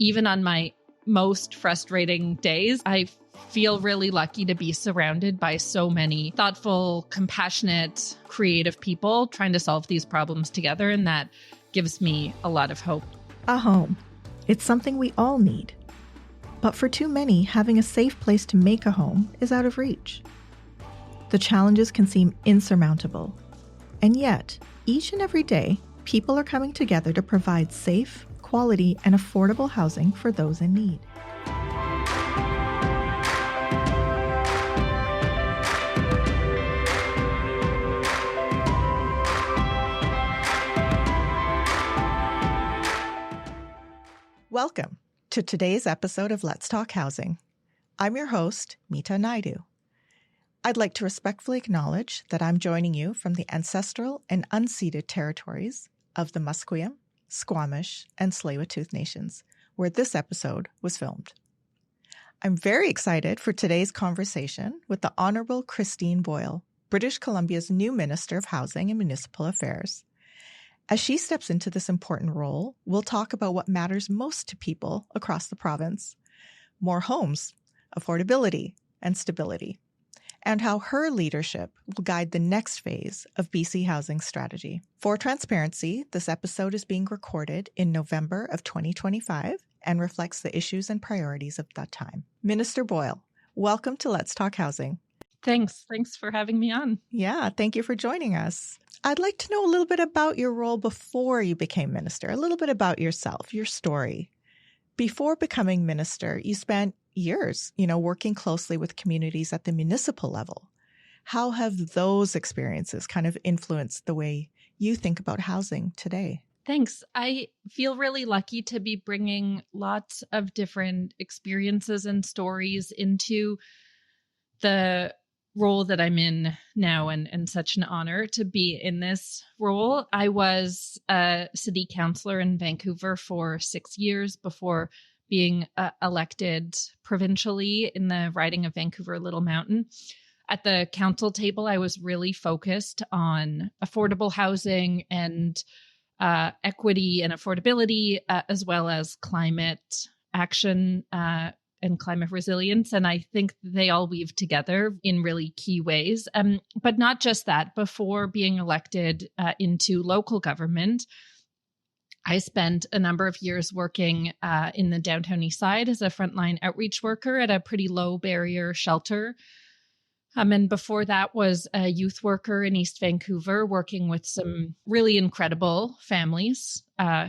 even on my most frustrating days, I feel really lucky to be surrounded by so many thoughtful, compassionate, creative people trying to solve these problems together. And that gives me a lot of hope. A home. It's something we all need. But for too many, having a safe place to make a home is out of reach. The challenges can seem insurmountable. And yet, each and every day, people are coming together to provide safe, quality, and affordable housing for those in need. Welcome to today's episode of Let's Talk Housing. I'm your host, Meeta Naidu. I'd like to respectfully acknowledge that I'm joining you from the ancestral and unceded territories of the Musqueam, Squamish, and Tsleil-Waututh Nations, where this episode was filmed. I'm very excited for today's conversation with the Honourable Christine Boyle, British Columbia's new Minister of Housing and Municipal Affairs. As she steps into this important role, we'll talk about what matters most to people across the province: more homes, affordability, and stability, and how her leadership will guide the next phase of BC housing strategy. For transparency, this episode is being recorded in November of 2025 and reflects the issues and priorities of that time. Minister Boyle, welcome to Let's Talk Housing. Thanks for having me on. Yeah, thank you for joining us. I'd like to know a little bit about your role before you became minister, a little bit about yourself, your story. Before becoming minister, you spent years, working closely with communities at the municipal level. How have those experiences kind of influenced the way you think about housing today? Thanks. I feel really lucky to be bringing lots of different experiences and stories into the role that I'm in now, and such an honor to be in this role. I was a city councillor in Vancouver for 6 years before being elected provincially in the riding of Vancouver Little Mountain. At the council table, I was really focused on affordable housing and equity and affordability, as well as climate action and climate resilience. And I think they all weave together in really key ways. But not just that. Before being elected into local government, I spent a number of years working in the downtown east side as a frontline outreach worker at a pretty low barrier shelter. And before that was a youth worker in East Vancouver, working with some really incredible families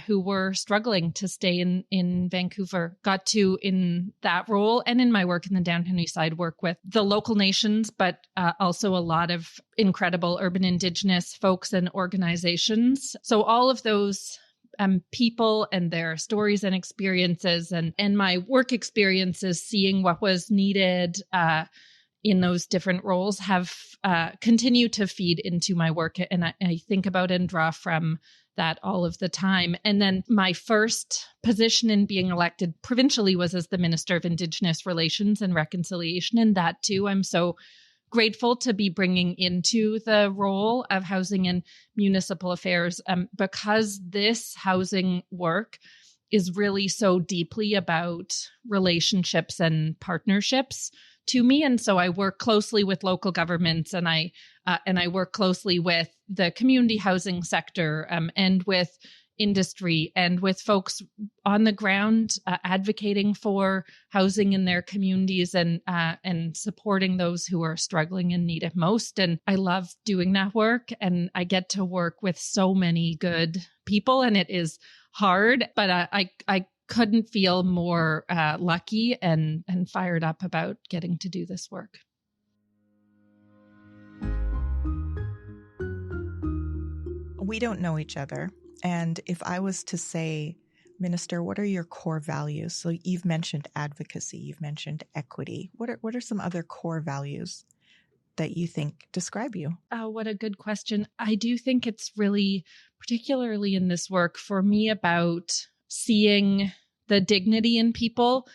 who were struggling to stay in Vancouver. Got to, in that role and in my work in the downtown east side, work with the local nations, but also a lot of incredible urban Indigenous folks and organizations. So all of those people and their stories and experiences, and my work experiences, seeing what was needed in those different roles, have continued to feed into my work. And I think about and draw from that all of the time. And then my first position in being elected provincially was as the Minister of Indigenous Relations and Reconciliation. And that too, I'm so grateful to be bringing into the role of housing and municipal affairs, because this housing work is really so deeply about relationships and partnerships to me. And so I work closely with local governments, and I work closely with the community housing sector, and with industry, and with folks on the ground advocating for housing in their communities, and supporting those who are struggling and need it most. And I love doing that work, and I get to work with so many good people, and it is hard, but I couldn't feel more lucky and fired up about getting to do this work. We don't know each other. And if I was to say, Minister, what are your core values? So you've mentioned advocacy, you've mentioned equity. What are some other core values that you think describe you? What a good question. I do think it's really, particularly in this work, for me, about seeing the dignity in people,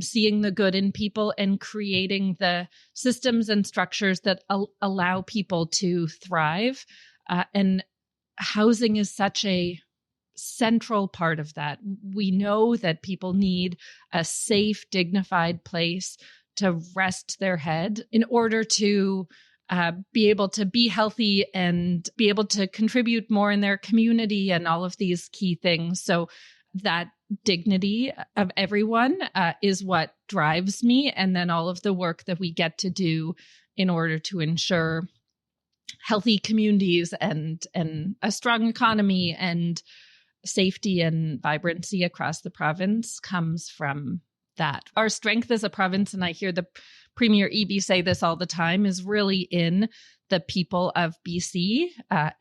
seeing the good in people, and creating the systems and structures that allow people to thrive. And housing is such a central part of that. We know that people need a safe, dignified place to rest their head in order to be able to be healthy and be able to contribute more in their community and all of these key things. So that dignity of everyone is what drives me. And then all of the work that we get to do in order to ensure healthy communities and a strong economy and safety and vibrancy across the province comes from that. Our strength as a province, and I hear the Premier Eby say this all the time, is really in the people of BC.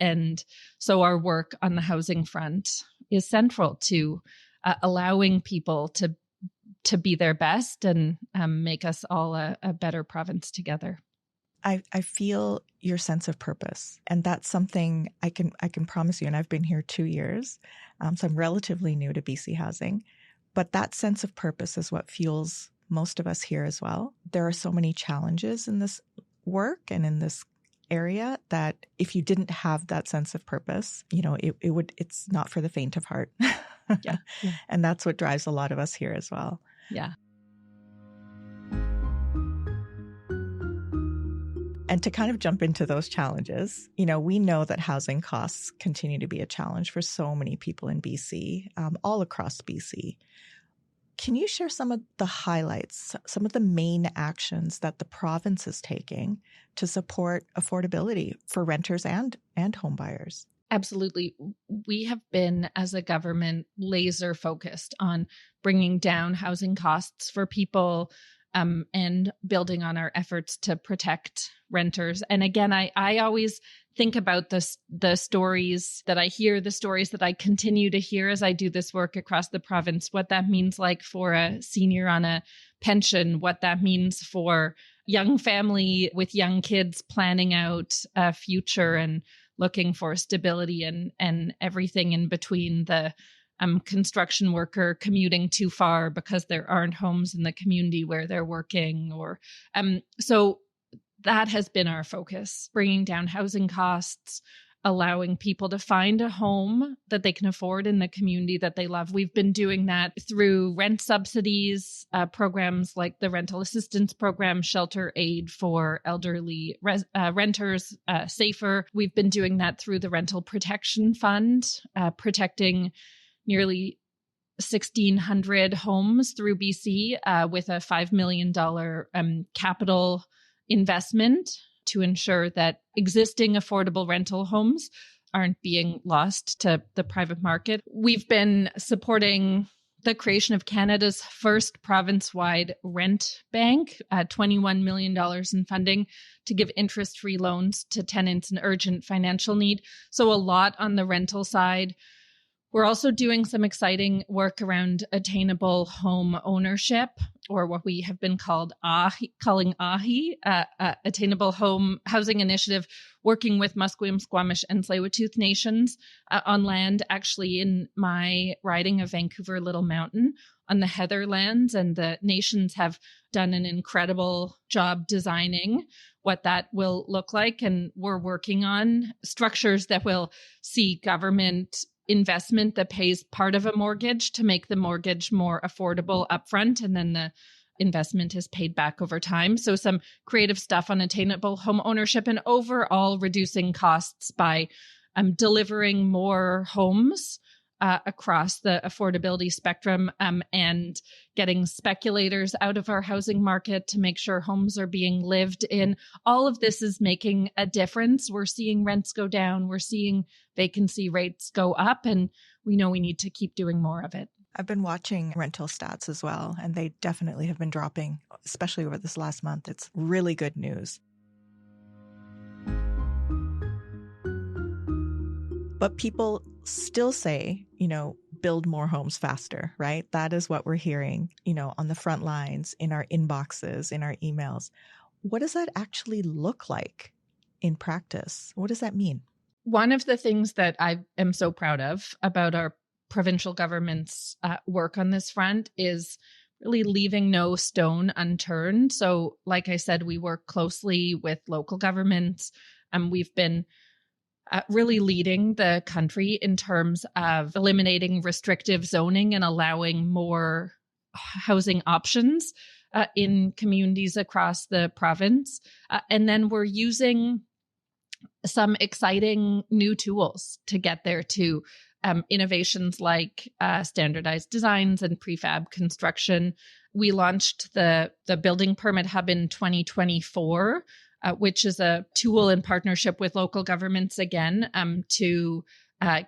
And so our work on the housing front is central to allowing people to be their best and make us all a better province together. I feel your sense of purpose, and that's something I can promise you. And I've been here 2 years, so I'm relatively new to BC housing, but that sense of purpose is what fuels most of us here as well. There are so many challenges in this work and in this area that if you didn't have that sense of purpose, it's not for the faint of heart. Yeah. And that's what drives a lot of us here as well. Yeah. And to kind of jump into those challenges, we know that housing costs continue to be a challenge for so many people in BC, all across BC. Can you share some of the highlights, some of the main actions that the province is taking to support affordability for renters and home buyers? Absolutely. We have been, as a government, laser focused on bringing down housing costs for people and building on our efforts to protect renters. And again, I always think about the stories that I hear, the stories that I continue to hear as I do this work across the province, what that means like for a senior on a pension, what that means for young family with young kids planning out a future and looking for stability and everything in between, the construction worker commuting too far because there aren't homes in the community where they're working, or so that has been our focus, bringing down housing costs, allowing people to find a home that they can afford in the community that they love. We've been doing that through rent subsidies, programs like the rental assistance program, shelter aid for elderly renters, safer. We've been doing that through the rental protection fund, protecting nearly 1,600 homes through BC with a $5 million capital investment to ensure that existing affordable rental homes aren't being lost to the private market. We've been supporting the creation of Canada's first province-wide rent bank, $21 million in funding to give interest-free loans to tenants in urgent financial need. So a lot on the rental side. We're also doing some exciting work around attainable home ownership, or what we have been calling AHI, Attainable Home Housing Initiative, working with Musqueam, Squamish, and Tsleil-Waututh nations on land actually in my riding of Vancouver Little Mountain on the Heatherlands. And the nations have done an incredible job designing what that will look like. And we're working on structures that will see government investment that pays part of a mortgage to make the mortgage more affordable upfront, and then the investment is paid back over time. So some creative stuff on attainable home ownership and overall reducing costs by delivering more homes across the affordability spectrum and getting speculators out of our housing market to make sure homes are being lived in. All of this is making a difference. We're seeing rents go down. We're seeing vacancy rates go up, and we know we need to keep doing more of it. I've been watching rental stats as well, and they definitely have been dropping, especially over this last month. It's really good news. But people still say, build more homes faster, right? That is what we're hearing, on the front lines, in our inboxes, in our emails. What does that actually look like in practice? What does that mean? One of the things that I am so proud of about our provincial government's work on this front is really leaving no stone unturned. So like I said, we work closely with local governments, and we've been really leading the country in terms of eliminating restrictive zoning and allowing more housing options in communities across the province. And then we're using some exciting new tools to get there too. Innovations like standardized designs and prefab construction. We launched the Building Permit Hub in 2024, which is a tool in partnership with local governments again to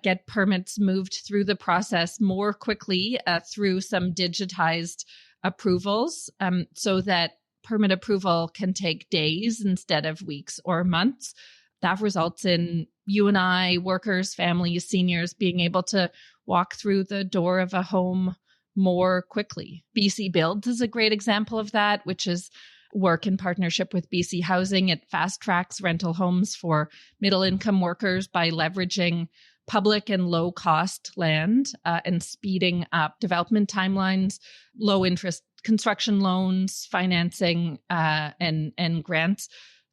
get permits moved through the process more quickly through some digitized approvals so that permit approval can take days instead of weeks or months. That results in you and I, workers, families, seniors, being able to walk through the door of a home more quickly. BC Builds is a great example of that, which is work in partnership with BC Housing. It fast tracks rental homes for middle income workers by leveraging public and low cost land and speeding up development timelines, low interest construction loans, financing and grants.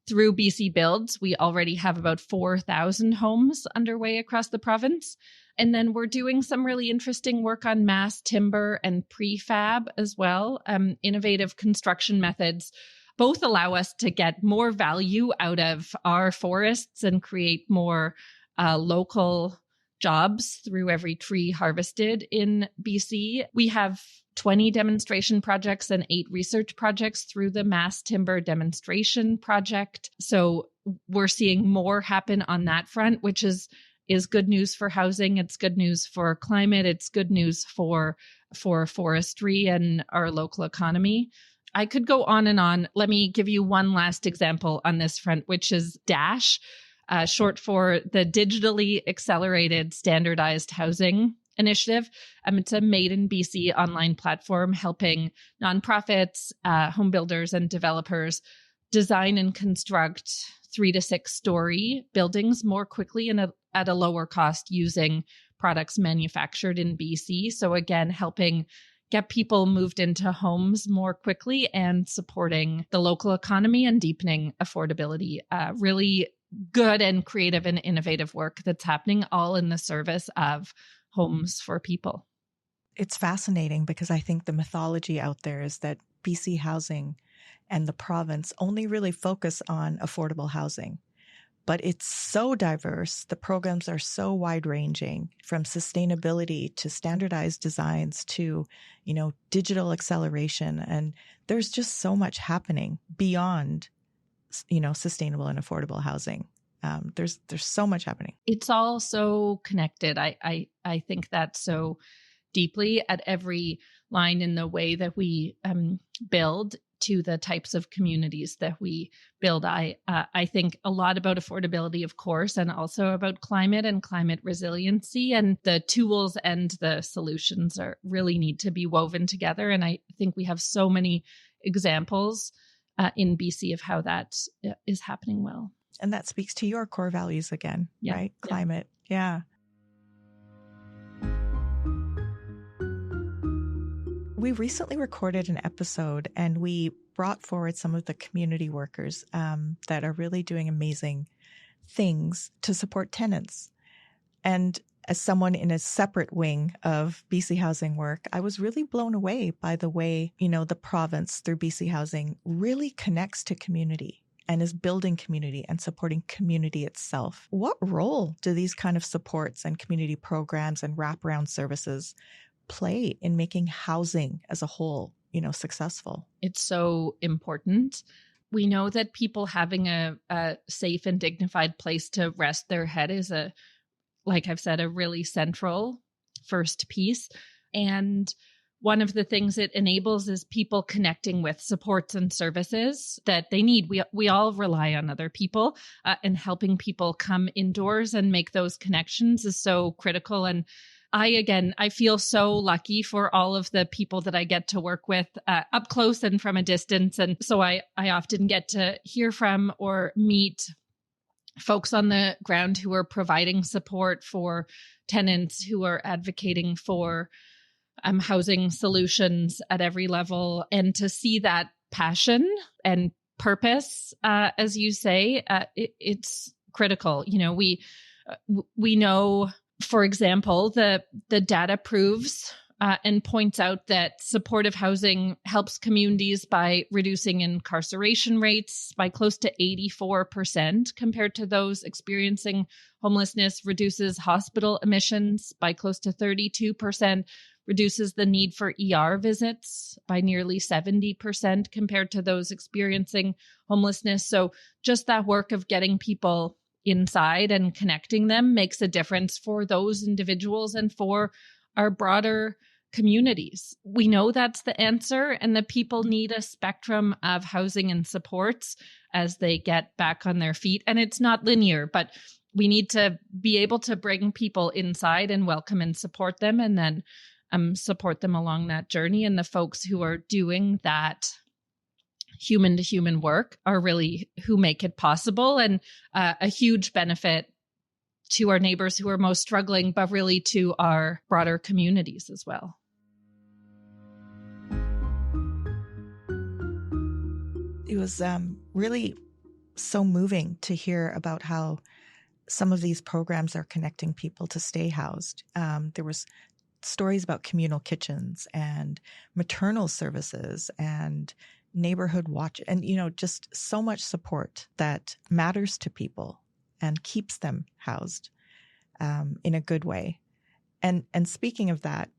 Through BC Builds, we already have about 4,000 homes underway across the province. And then we're doing some really interesting work on mass timber and prefab as well. Innovative construction methods both allow us to get more value out of our forests and create more local jobs through every tree harvested in BC. We have 20 demonstration projects and 8 research projects through the Mass Timber Demonstration Project. So we're seeing more happen on that front, which is good news for housing. It's good news for climate. It's good news for forestry and our local economy. I could go on and on. Let me give you one last example on this front, which is DASH, short for the Digitally Accelerated Standardized Housing Initiative. It's a Made in BC online platform helping nonprofits, home builders, and developers design and construct 3 to 6 story buildings more quickly and at a lower cost using products manufactured in BC. So again, helping get people moved into homes more quickly and supporting the local economy and deepening affordability. Really good and creative and innovative work that's happening all in the service of homes for people. It's fascinating because I think the mythology out there is that BC Housing and the province only really focus on affordable housing. But it's so diverse. The programs are so wide-ranging, from sustainability to standardized designs to, digital acceleration. And there's just so much happening beyond, sustainable and affordable housing. There's so much happening. It's all so connected. I think that so deeply at every line in the way that we build to the types of communities that we build. I think a lot about affordability, of course, and also about climate and climate resiliency, and the tools and the solutions really need to be woven together. And I think we have so many examples in BC of how that is happening well. And that speaks to your core values again, right? Climate. Yeah. We recently recorded an episode and we brought forward some of the community workers that are really doing amazing things to support tenants. And as someone in a separate wing of BC Housing work, I was really blown away by the way, the province through BC Housing really connects to community and is building community and supporting community itself. What role do these kind of supports and community programs and wraparound services play in making housing as a whole, successful? It's so important. We know that people having a safe and dignified place to rest their head is like I've said, a really central first piece. And one of the things it enables is people connecting with supports and services that they need. We all rely on other people, and helping people come indoors and make those connections is so critical. And I feel so lucky for all of the people that I get to work with up close and from a distance. And so I often get to hear from or meet folks on the ground who are providing support for tenants, who are advocating for housing solutions at every level. And to see that passion and purpose, as you say, it's critical. We know, for example, the data proves and points out that supportive housing helps communities by reducing incarceration rates by close to 84% compared to those experiencing homelessness, reduces hospital admissions by close to 32%, reduces the need for ER visits by nearly 70% compared to those experiencing homelessness. So just that work of getting people inside and connecting them makes a difference for those individuals and for our broader communities. We know that's the answer, and the people need a spectrum of housing and supports as they get back on their feet. And it's not linear, but we need to be able to bring people inside and welcome and support them, and then support them along that journey. And the folks who are doing that human to human work are really who make it possible, and a huge benefit to our neighbors who are most struggling, but really to our broader communities as well. It was really so moving to hear about how some of these programs are connecting people to stay housed. There was stories about communal kitchens and maternal services and neighborhood watch, and, just so much support that matters to people and keeps them housed in a good way. And speaking of that,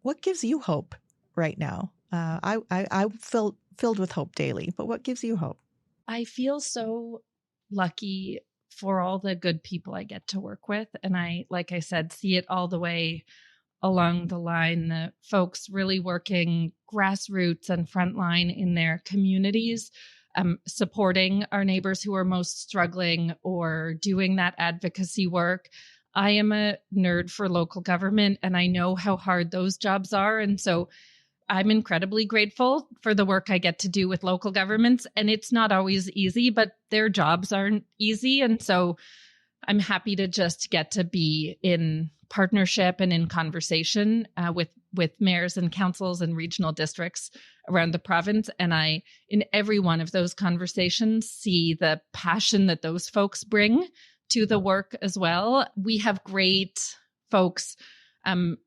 what gives you hope right now? I feel filled with hope daily, but what gives you hope? I feel so lucky for all the good people I get to work with. And I, like I said, see it all the way along the line, the folks really working grassroots and frontline in their communities, supporting our neighbors who are most struggling or doing that advocacy work. I am a nerd for local government, and I know how hard those jobs are. And so I'm incredibly grateful for the work I get to do with local governments. And it's not always easy, but their jobs aren't easy. And so I'm happy to just get to be in partnership and in conversation with mayors and councils and regional districts around the province. And I, in every one of those conversations, see the passion that those folks bring to the work as well. We have great folks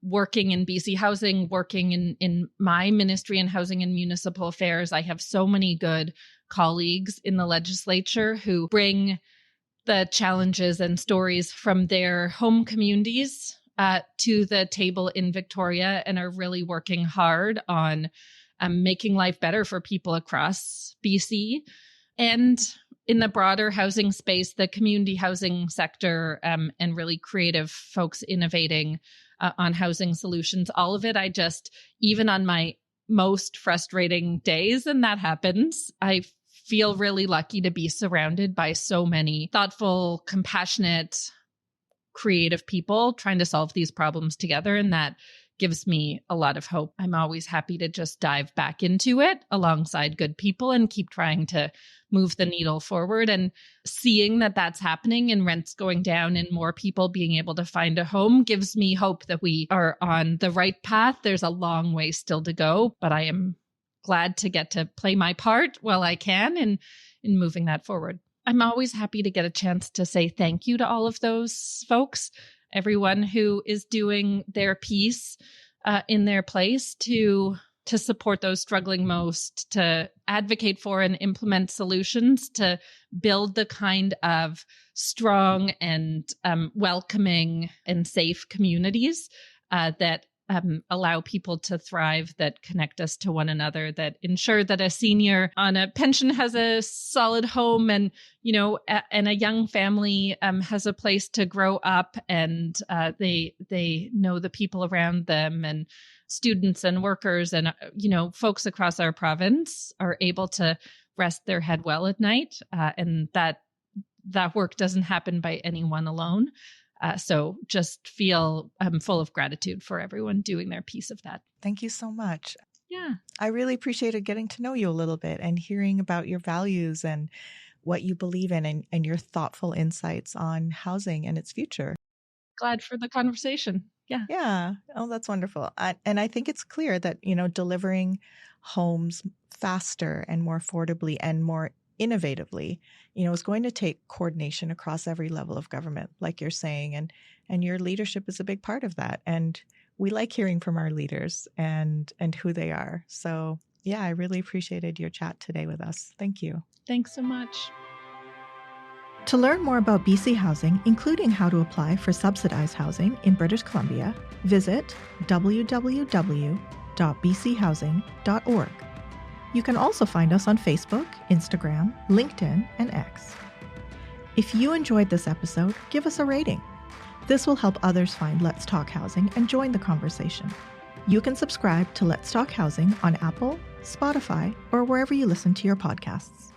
working in BC Housing, working in my ministry in housing and municipal affairs. I have so many good colleagues in the legislature who bring the challenges and stories from their home communities to the table in Victoria, and are really working hard on making life better for people across BC. And in the broader housing space, the community housing sector, and really creative folks innovating on housing solutions, all of it, I just, even on my most frustrating days, and that happens, I feel really lucky to be surrounded by so many thoughtful, compassionate, creative people trying to solve these problems together. And that gives me a lot of hope. I'm always happy to just dive back into it alongside good people and keep trying to move the needle forward. And seeing that that's happening and rents going down and more people being able to find a home gives me hope that we are on the right path. There's a long way still to go, but I am glad to get to play my part while I can in moving that forward. I'm always happy to get a chance to say thank you to all of those folks, everyone who is doing their piece in their place to support those struggling most, to advocate for and implement solutions, to build the kind of strong and welcoming and safe communities that allow people to thrive, that connect us to one another, that ensure that a senior on a pension has a solid home, and and a young family has a place to grow up, and they know the people around them, and students and workers and folks across our province are able to rest their head well at night, and that work doesn't happen by anyone alone. So just feel full of gratitude for everyone doing their piece of that. Thank you so much. Yeah. I really appreciated getting to know you a little bit and hearing about your values and what you believe in, and your thoughtful insights on housing and its future. Glad for the conversation. Yeah. Yeah. Oh, that's wonderful. And I think it's clear that, delivering homes faster and more affordably and more innovatively, is going to take coordination across every level of government, like you're saying, and your leadership is a big part of that. And we like hearing from our leaders and who they are. So yeah, I really appreciated your chat today with us. Thank you. Thanks so much. To learn more about BC housing, including how to apply for subsidized housing in British Columbia, visit www.bchousing.org. You can also find us on Facebook, Instagram, LinkedIn, and X. If you enjoyed this episode, give us a rating. This will help others find Let's Talk Housing and join the conversation. You can subscribe to Let's Talk Housing on Apple, Spotify, or wherever you listen to your podcasts.